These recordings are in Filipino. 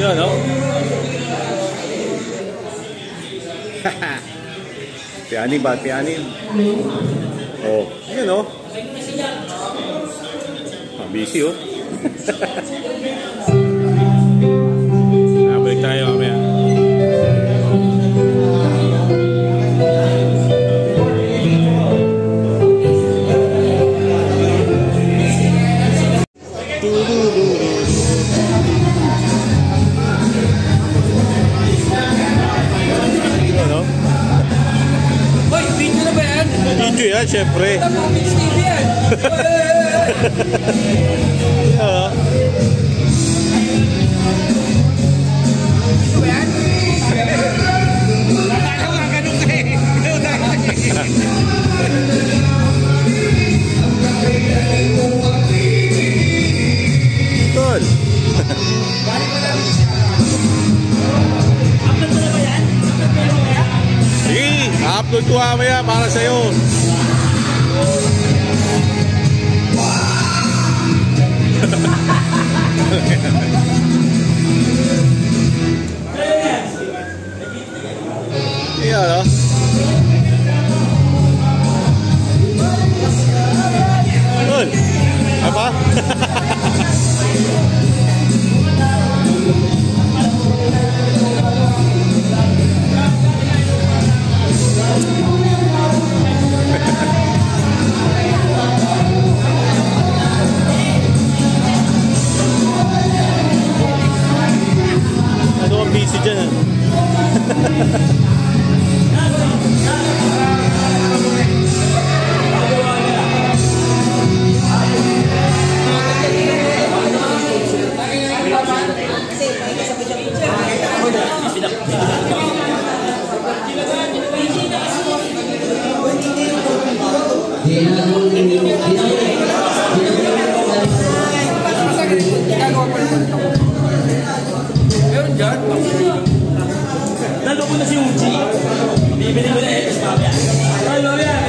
Yun, no? Tiyanin ba? Tiyanin. Oh, yun, no? Ah, busy, oh. Balik tayo mamaya. Video yan, syempre. Tol. Sige, upload ko mamaya para sa'yo. Iya, no? Tol, apa? Ano ang busy dyan? Lalo ko na si Uchi. Bibili ko na Etos mamaya. Lalo yan.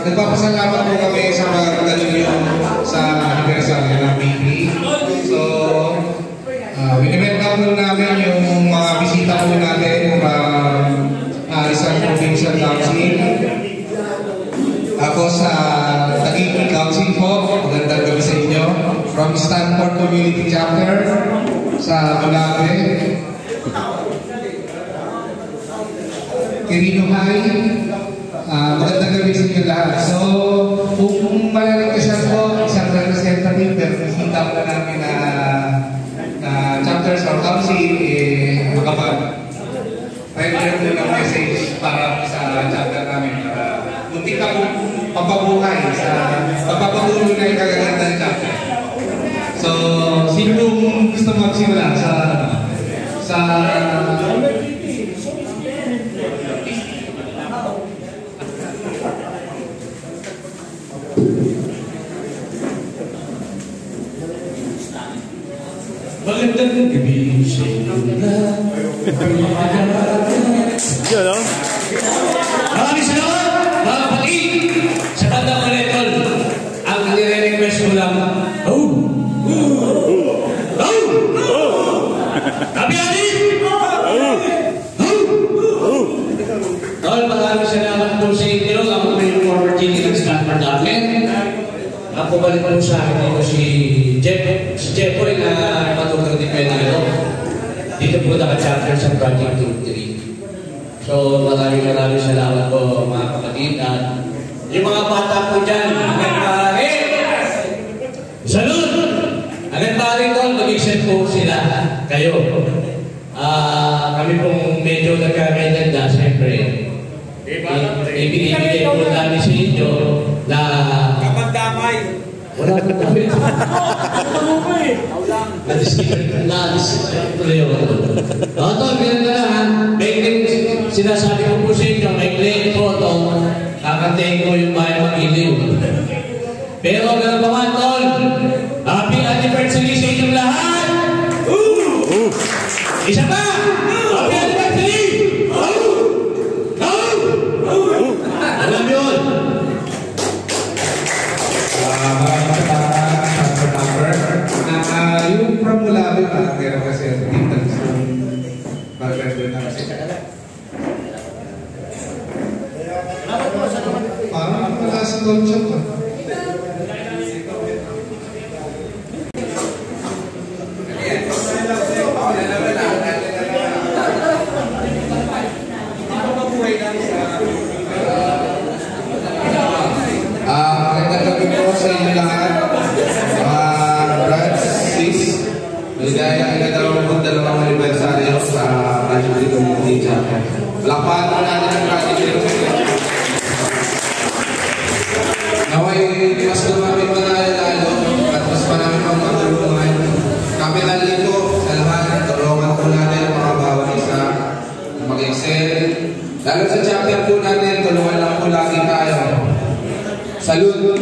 Nagpapasalamat po kami sa mga kagalilyo sa aniversary ng BP. So, winibenta po namin yung mga bisita po natin from isang provincial council. Ako sa Taguig Council po, magandang gabi sa inyo. From Stanford Community Chapter sa Malate. Quirino High. Magandang gabi sa inyo lahat. So, kung malalagkasan po, isang representative, pero nakita ko na namin na chapters or council, makapag-render po ng message para sa chapter namin para muntik na po pampabuhay sa pagpapatuloy na yung kagaganda ng chapter. So, sino yung gusto magsimula sa Magandang gabi sa inyo lahat. Yan o. Maraming salamat, mga kapatid. Sa bandang Manetol, ang nire-request mo lang, Kapiani! Tol, maraming salamat po sa inyo. Ako po yung former chicken ng Stanford Outlet. Ako balik po sa akin dito si Jeffoy na matutong depende ito. Dito po naka-chapter sa Project 2-3. So maraming salamat po mga kapatid. At yung mga bata po dyan, agad pare! Salud! Agad pare ko, mag-exit po sila kayo. Kami pong medyo nagkakainagda, siyempre. Ibinibigay po namin sa inyo na Kapag-damay. wala po kami. Na-discipline tuloy ako. Ito, bilang na lang. May sinasabi ko po sa inyo, may claim po ito. Kakantayin ko yung bahay mag-iliw. Pero gano'n pa man, Tol. Happy anniversary sa inyong lahat! Isa pa! Happy anniversary! Alam yun! yung from Mulabi parang meron kasi dito sa mag-render na kasi. Parang wala sa dolce pa. Magandang gabi po sa inyo lahat. Ligaya ikadalawang po dalawang anibersaryo sa Project Community Chapter. Palakpakan po natin ang Project Community. Naway, mas dumami pa na lalo at mas marami pang matulungan. Kami nalito sa lahat, tulungan po natin mga bawat isa mag-excel. Lalo sa chapter po natin, tulungan lang po lagi tayo. Salud!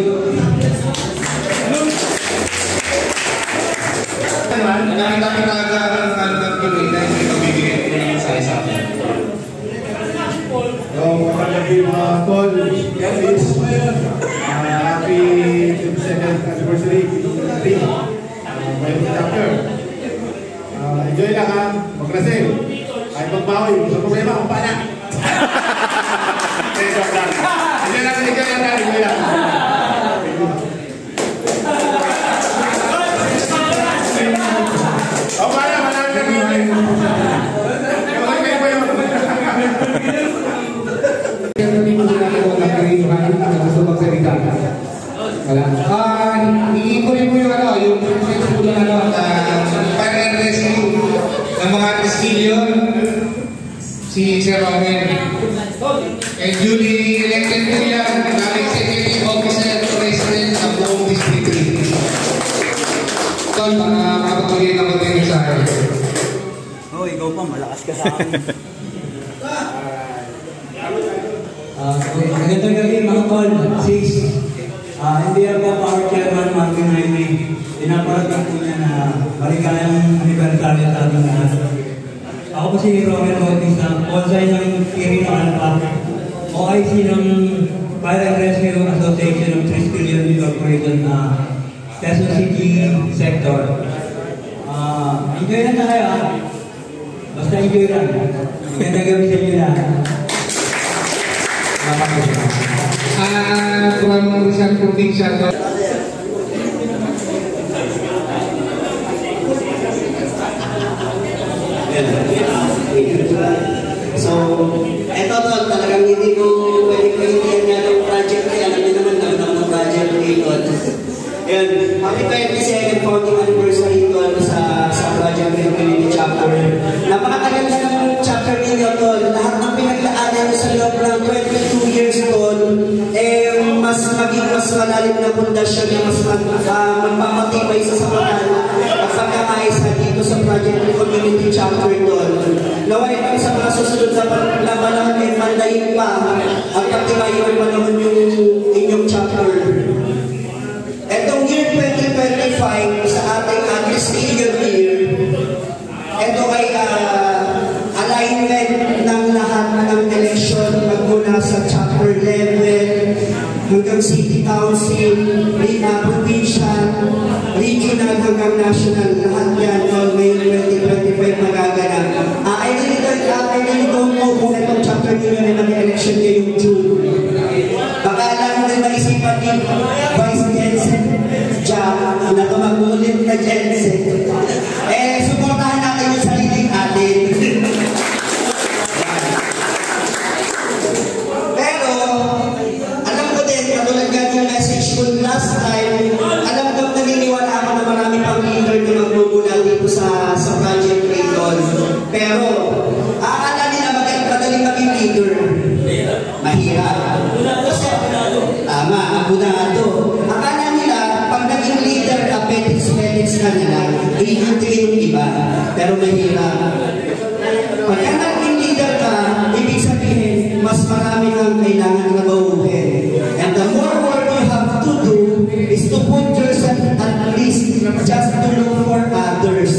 Nakita ng tuloy na hindi mabigay ko ng isa-isa. Happy Paul, happy 27th anniversary, my chapter. Enjoy lang ha, mag-rasel. Ay magbawi, sa problema kung paano. Enjoy lang, enjoy lang. Iikunin mo yung fire and rescue ng mga Castilian, si Sir Roman. And duly elected po yan ng Executive Officer President ng buong District 3. Ito, makapatuloy na ko din sa akin. Oh, ikaw pa, malakas ka sa akin. Magandang gabi mga tol, sis. Hindi ako Power Chairman Martin Highway. Pinaparating po niya na maligayang anibersaryo sa ating lahat. Ako po si Romel Bautista, Onsay ng Quirino Alpha, OIC ng Fire and Rescue Association of 3 Billion Corporation na Quezon City Sector. Enjoy lang tayo ha. Basta enjoy lang. Magandang gabi sa inyo lahat. From Rizal Provincial. So, Eto tol, talagang hindi ko pwede pwede yan ng project kaya alam niyo naman naman ng project dito. Ayan, happy 22nd founding anniversary tol sa project ng community chapter. Napakatagal na ng chapter ninyo tol. Lahat ng pinagdaanan nyo sa loob ng 22 years tol, mas maging mas malalim na pundasyon na mas magpapatibay sa sapatan at pagkakaisa dito sa project ng community chapter tol. Naway kami sa mga susunod na panahon ay mandayin pa at pagtibayin pa naman yung inyong chapter. Etong year 2025 sa ating agri-senior year, ito ay alignment ng lahat ng election magmula sa chapter level hanggang city council, provincial, regional hanggang national. Lahat yan ngayon 2025 magaganap. I really don't know kung itong chapter nyo na mag-election ngayong June. Baka lang din maisipan ni Vice Jensen Jack na tumagulit na Jensen. Suportahan natin yung sariling atin. Pero, alam ko din, katulad nga yung message ko last time, alam ko naniniwala ako na marami pang leader na magmumula dito sa project Clayton. Pero, akala nila madaling maging leader. Mahirap. Tama, abunado. Akala nila, pag naging leader, apetics na nila, iintin yung iba. Pero mahirap. Pagka naging leader ka, ibig sabihin, mas marami kang kailangan na bauhin. And the more work you have to do is to put yourself at least just to look for others.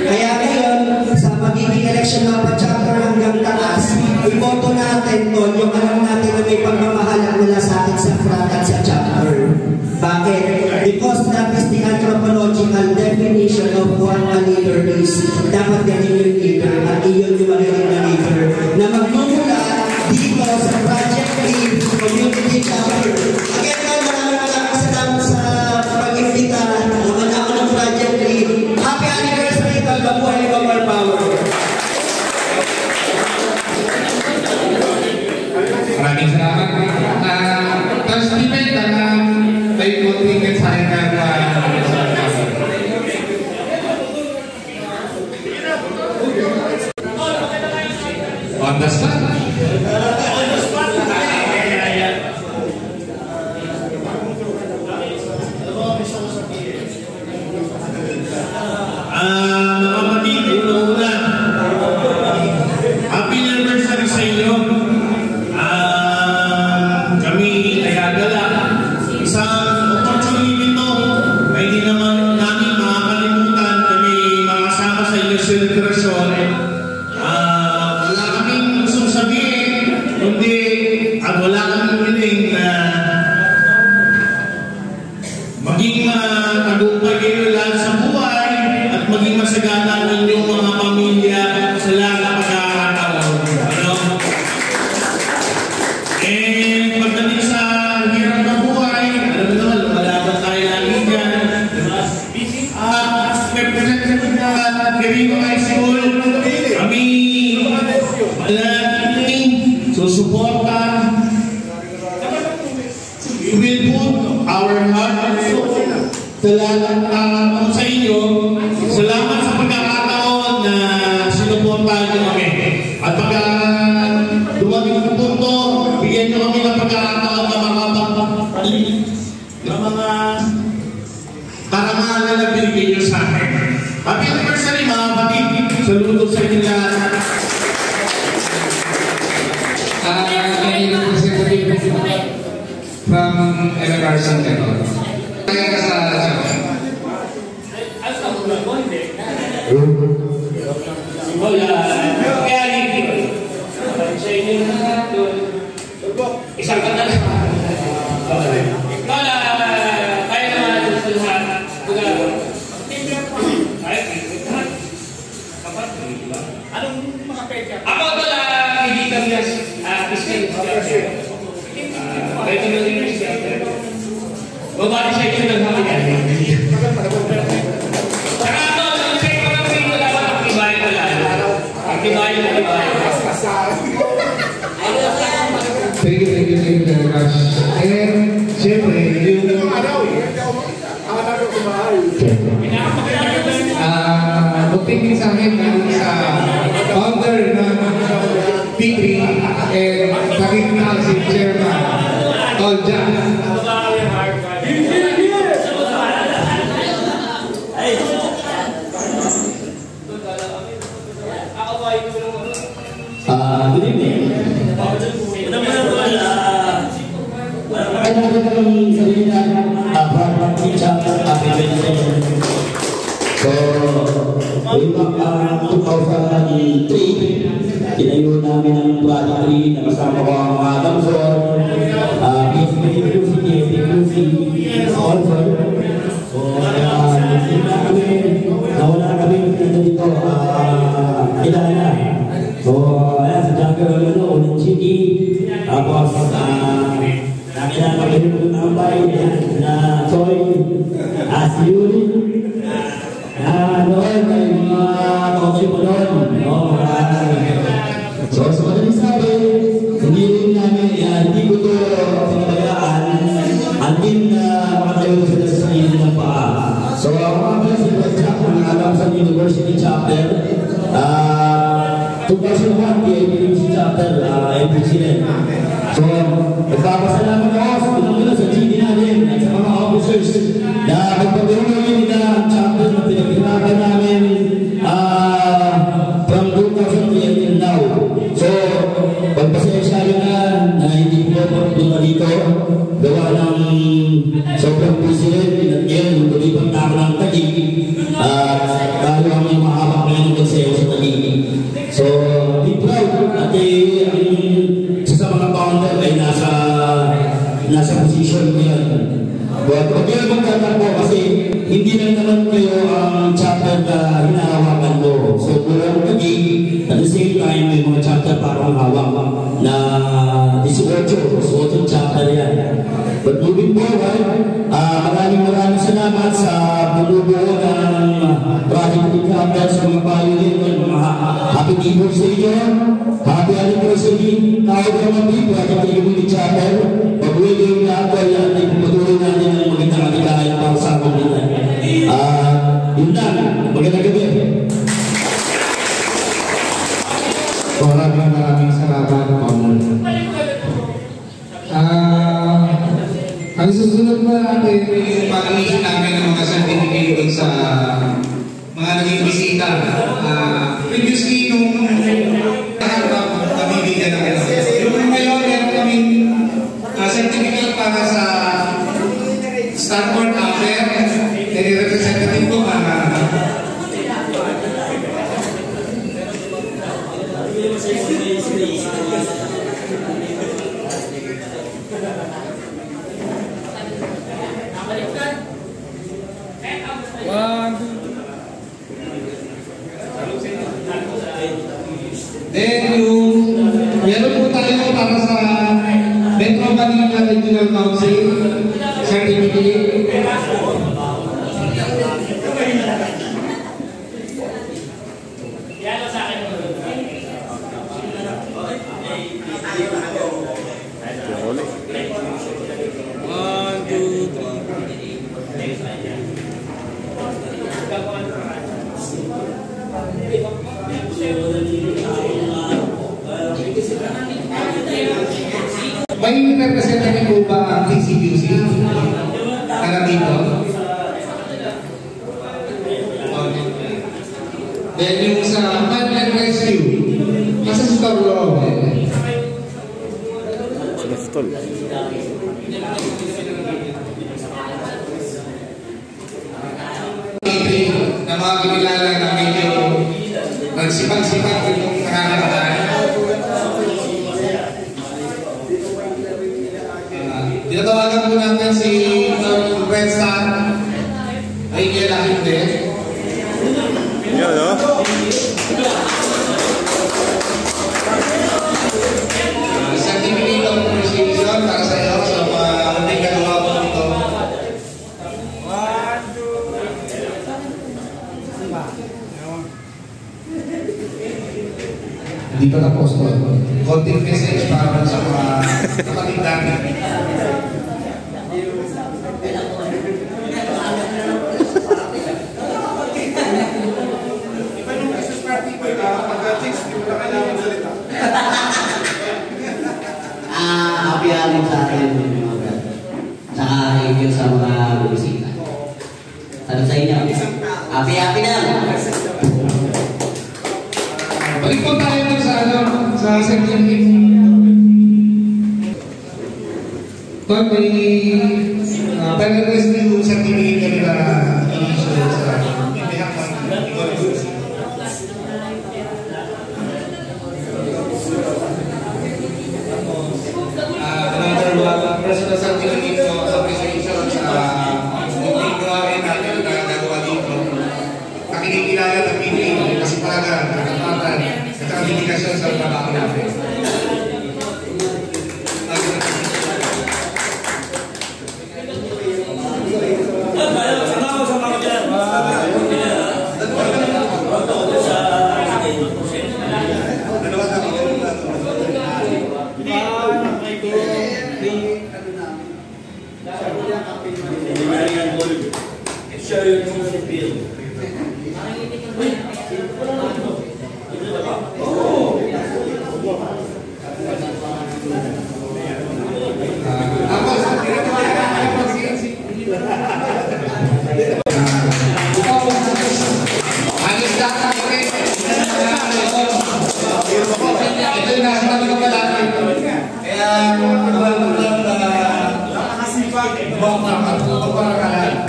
Kaya ngayon, sa magiging election ng chapter hanggang taas, iboto natin to, yung alam natin na may pagmamahal at malasakit sa front at sa chapter. Bakit? Because that is the anthropological definition of what a leader is. Dapat galing yung leader at iyon yung magaling na leader na magmumula dito sa Project Lead Community Chapter. Again, maraming salamat sa pag-imbita naman ako ng Project Lead. Happy anniversary! Mabuhay ko more power! Maraming salamat. Tapos depende na may kontingin sa akin na on the spot. Kapatid, una-una, happy anniversary sa inyo. Kami ay agala. Isang opportunity ito na hindi naman namin makakalimutan kami makasama sa inyong celebration. Wala kaming gustong sabihin, kundi wala kaming piling na maging tagumpay kayo lahat sa buhay at maging masagana ang inyong mga pamilya sa lahat ng pagkakataon. Pagdating sa hirap ng buhay, alam mo naman, lumalaban tayo lagi dyan. Representative na Quirino High School, kami malalaking susuporta. We will put our heart and soul sa inyo. Salamat sa pagkakataon na sinuportahan nyo kami. At pagka dumating sa punto, bigyan nyo kami ng pagkakataon na mga karangalan na binigay nyo sa akin. Happy anniversary mga kapatid. Saludo sa inyo lahat. From MMR Center. Kaya ka sa isang kanta na. Kaya naman sa lahat. Anong mga peka? Ako pala, hindi kami Babati sa inyo ng happy anniversary. Saka ito, ang check ko ng video, dapat aktibahin ko lang. Aktibahin. namin galing sa founder ng P3 and nakikita si Chairman Tolja. Good evening. So, way back 2003, tinayo namin ang Project 3 na kasama ko ang mga Damsor, sponsor. So, nawala kami dito, kilala. So, ayan, sa Jungle, unang city, tapos, nakilala kami ng tambay na Choi, Yuri, noon, may mga kausip mo noon, so, sa madaling sabi, hindi rin namin, hindi ko ito pinabayaan, until na makatayo sila sa sarili ng paa. So, ang mga president ng Adamson University Chapter, 2001, PIPC Chapter, president. So, nagpapasalamat ako sa sa GD natin at sa mga officers na magpapatuloy nila ang chapter na pinagkinapan namin from 2003 until now. So, pagpasensya na hindi ko punta dito, gawa ng sobrang president, pinagyan, lumipang tao ng Taguig, dahil kami mahaba ngayon ng konseyo sa Taguig. So, be proud at sa mga founder ay nasa position ko yan. But pag yun magkakal po kasi hindi lang naman kayo ang chapter na hinahawakan mo. So, buong Taguig, at the same time, may mga chapter parang hawak na 18 chapter yan. But moving forward, maraming salamat sa bumubuo ng Project Chapter sa mga pioneer ng mga happy anniversary yun. Happy anniversary, tawag naman dito, Project Chapter. Pag-uwi yung lahat ko yan, ay pumatuloy natin ang magandang katilayan para sa komunidad. Yun lang, magandang gabi. Maraming salamat, Paul. Ang susunod na natin yung pag-issue namin ng mga certificate dun sa mga naging bisita. Previously, nung nabibigyan namin. Yung ngayon, meron kaming certificate para sa Stanford Affair. Nire-representative ko para then yung meron po tayo para sa Metro Manila Regional Council certificate. May representative po ba ang TCQC? Para dito? Then yung sa Fire and Rescue, nasa store loob Bastol. na mga kinilala na medyo nagsipag-sipag yung nakakataan. Tinatawagan po natin si Red Star. Ay, kailangan hindi. Yan, no? Certificate of appreciation para sa iyo sa mga munting kagawa po dito. Hindi pa tapos po. Konting message para sa mga kapatid natin. apihan sa atin mga brad. Tsaka thank you sa mga bumisita. Sabi sa inyo, happy na! Balik po tayo sa section 8. Pag may pag-request nyo sa certificate na i-issue sa behalf ng number 1, personal certificate po sa appreciation sa munting gawain natin na nagawa dito. Nakinikilala ng meeting, kasipagan, kakapatan, at ang dedikasyon sa trabaho natin.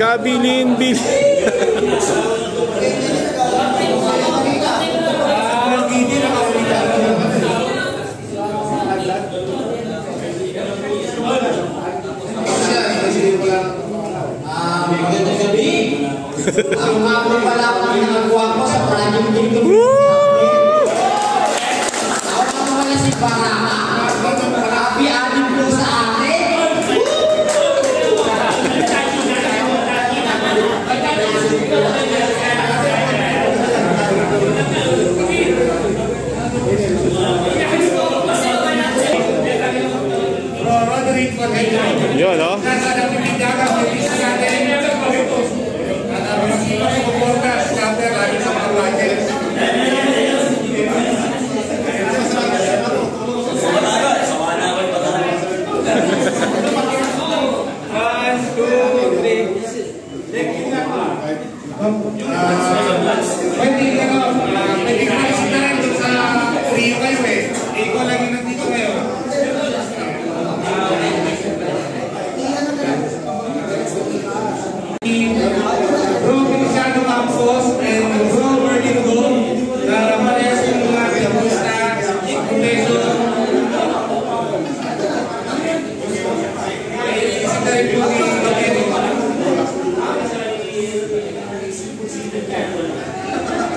Kabilin bil. Magandang gabi. Ang mga pala ko ng nagawa ko sa Project Kingdom. Ako na wala si Barama. Happy po sa atin. Yun, no?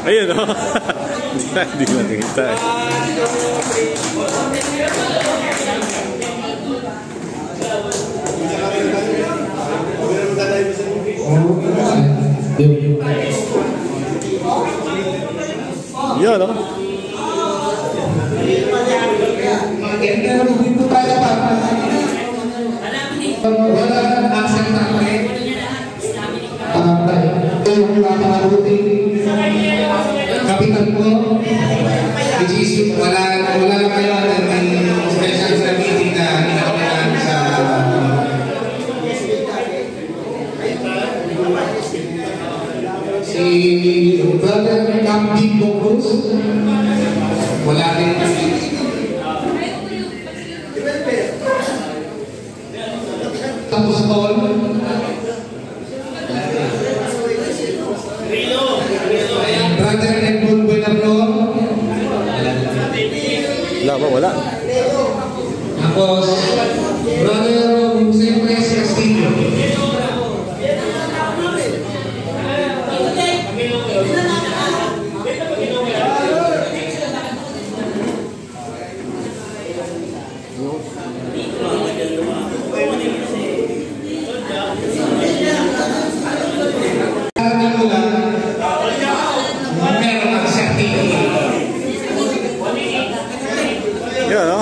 Ayun, no? Hindi ko nakikita eh. Yun, no? Wala accent natin. Yung nakakaruting kapitan po, which is wala na kayo ng special sa meeting na inaulan sa si Brother Captain Bocruz, wala rin tapos all Brother Edmond Buenablo. Wala ba? Wala. Tapos Brother Jose Perez Castillo. Yun, no?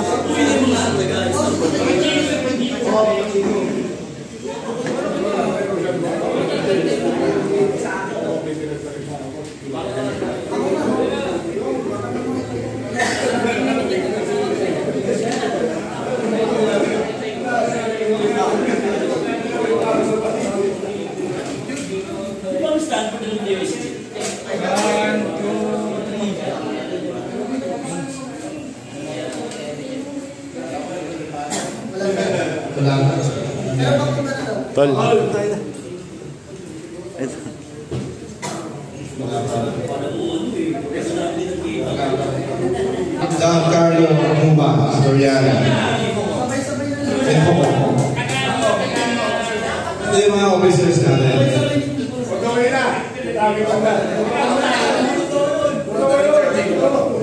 lang. Tol. Giancarlo Muma, Soriano. Ito yung mga officers natin.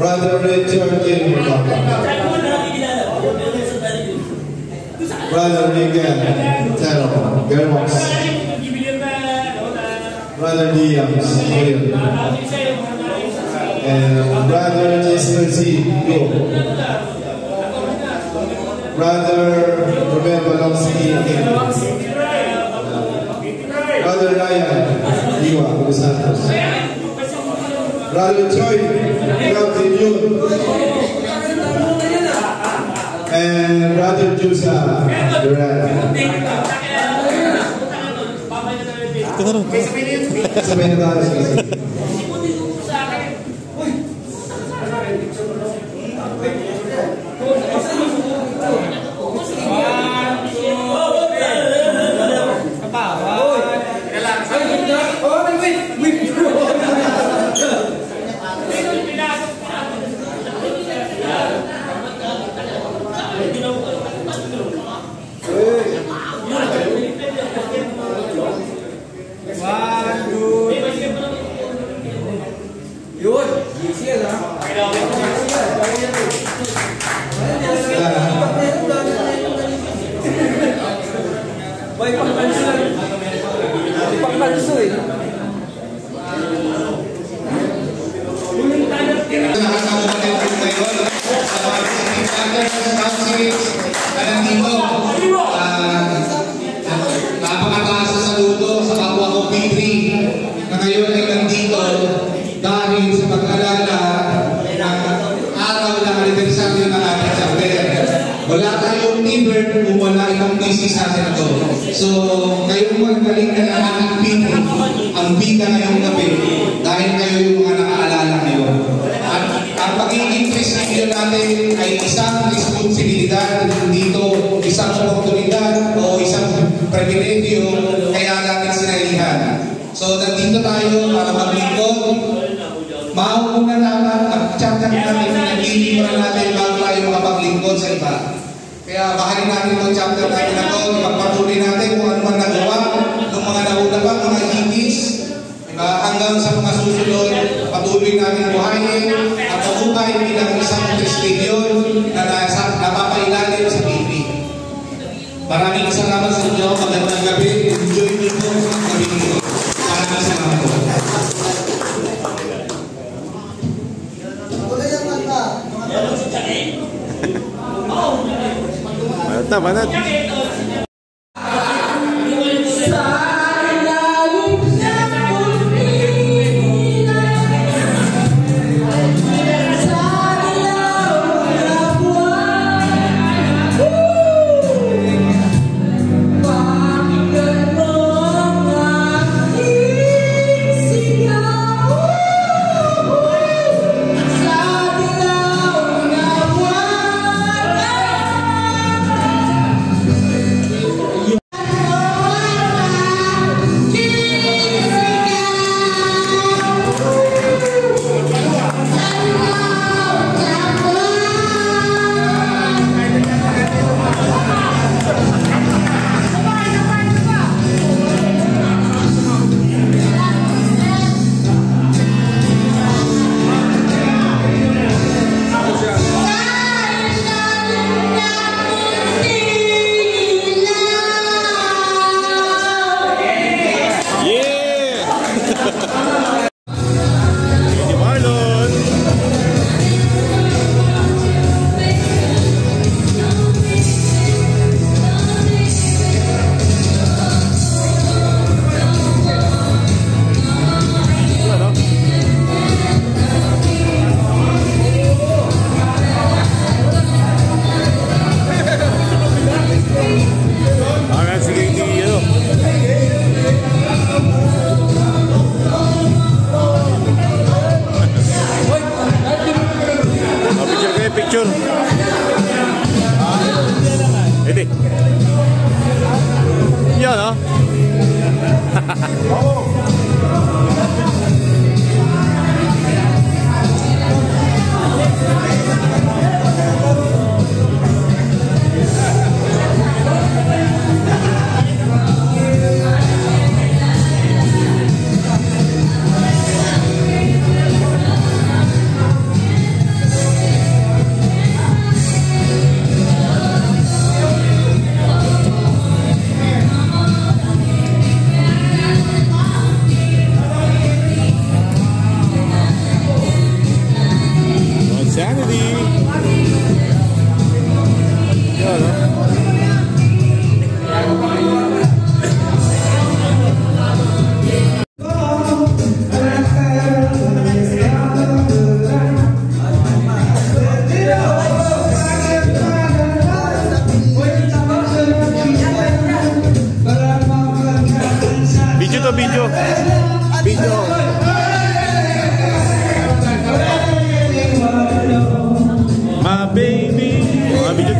Brother Richard King, Brother Miguel Tero, Germox, Brother Diaz, and Brother Jason C. Go. Brother Ruben Balonsky, Brother Ryan, Iwa, Santos. Brother Choi, Captain Yun, and Brother Jusa, Duran. Sabay na tayo sa isa. Napakataas na saludo sa kapwa ko P3 na ngayon ay nandito dahil sa pag-alala ng araw ng anibersaryo ng ating chapter. Wala tayong T-Bird kung wala itong DC sa atin ito. So, kayong magaling na ng ating P3 ang bida ngayong gabi dahil kayo yung mga nakaalala ngayon. At ang pagiging prestigyo natin ay isang responsibilidad dito, isang oportunidad o isang pribilegyo kaya natin sinalihan. So, nandito tayo para maglingkod. Mauna naman ang chapter natin na nililimuran natin bago tayo makapaglingkod sa iba. Kaya bahalin natin itong chapter natin na ito, ipagpatuloy natin kung ano man nagawa ng mga nauna pa, mga higis, hanggang sa mga susunod, patuloy natin buhayin at mabuhay bilang isang prestigyon na napapailalim sa TV. Maraming salamat sa inyo. Magandang gabi. Enjoy nyo po ang gabi nyo. Maraming salamat po. Banat. Picture. Edi.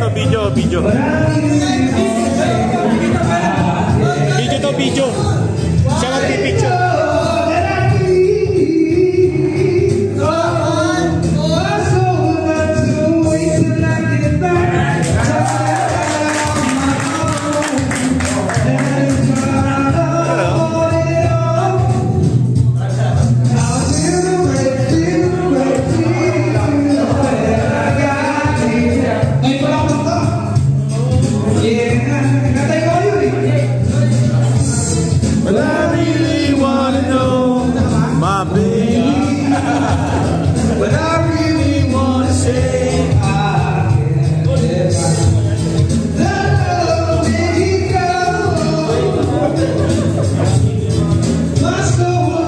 to, video. Video to, video. Siya magpipicture. But I really wanna know, my baby. But I really wanna say I guess the love may go. Must go on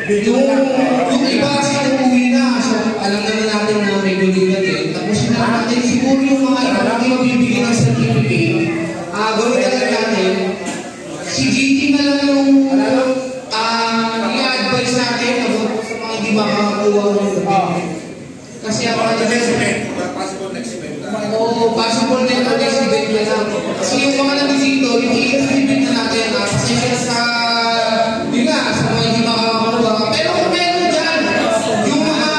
Yung iba sa uuwi na, so alam naman natin na may guligat eh. Tapos sinabi natin, siguro yung mga iba natin magbibigay ng certificate, gawin na lang natin, si GT na lang yung i-advise natin about sa mga hindi makakakuha ng certificate. Kasi ang mga possible next event na. O possible din na exhibit na lang. Kasi yung mga nandito, yung i-exhibit na natin, pasensya sa, yun nga, sa mga hindi makakakuha. Pero kung meron dyan, yung mga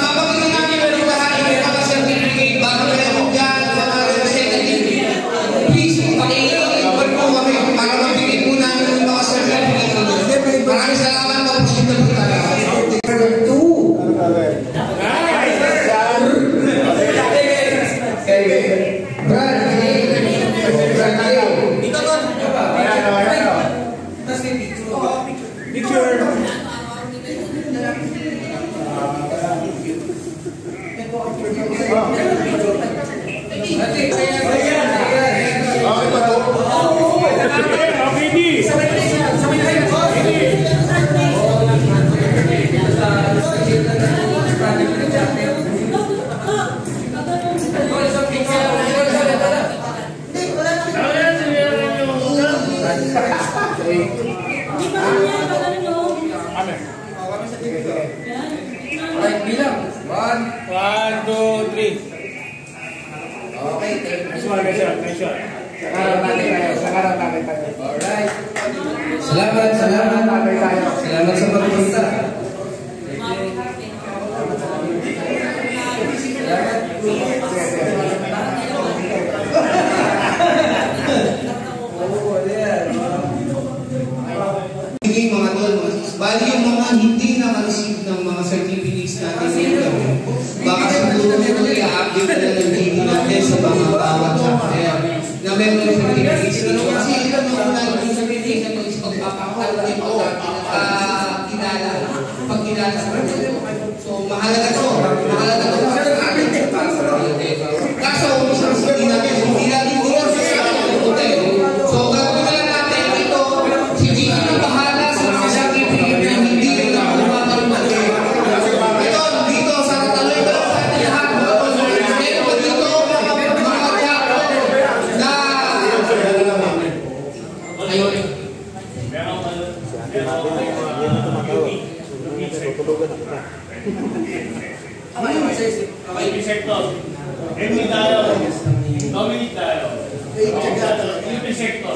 mapagiging namin meron lahat, yung mga certificate, bago meron dyan, mga representative, please, paki-iwan po kami para mabigay po namin yung mga certificate. Maraming salamat po. Pusin na po tayo. Salamat sa pagpunta. Mga tol, bali yung mga hindi naka-receive ng mga certificates natin baka siguro i-update na lang ng TV natin sa mga bawat chapter na meron yung certificates dito. Kasi ito mga yung certificate na ito is pagpapakalo ito pagkilala sa kanila. So mahalaga to. Kaso hindi natin so gagawin na natin ito si Gigi na bahala sa mga certificate na hindi rin nakuha ito dito sa Nataloy ko sa ating lahat meron pa dito mga chapter na ayun Hindi tayo. Nominate tayo. Hindi sector.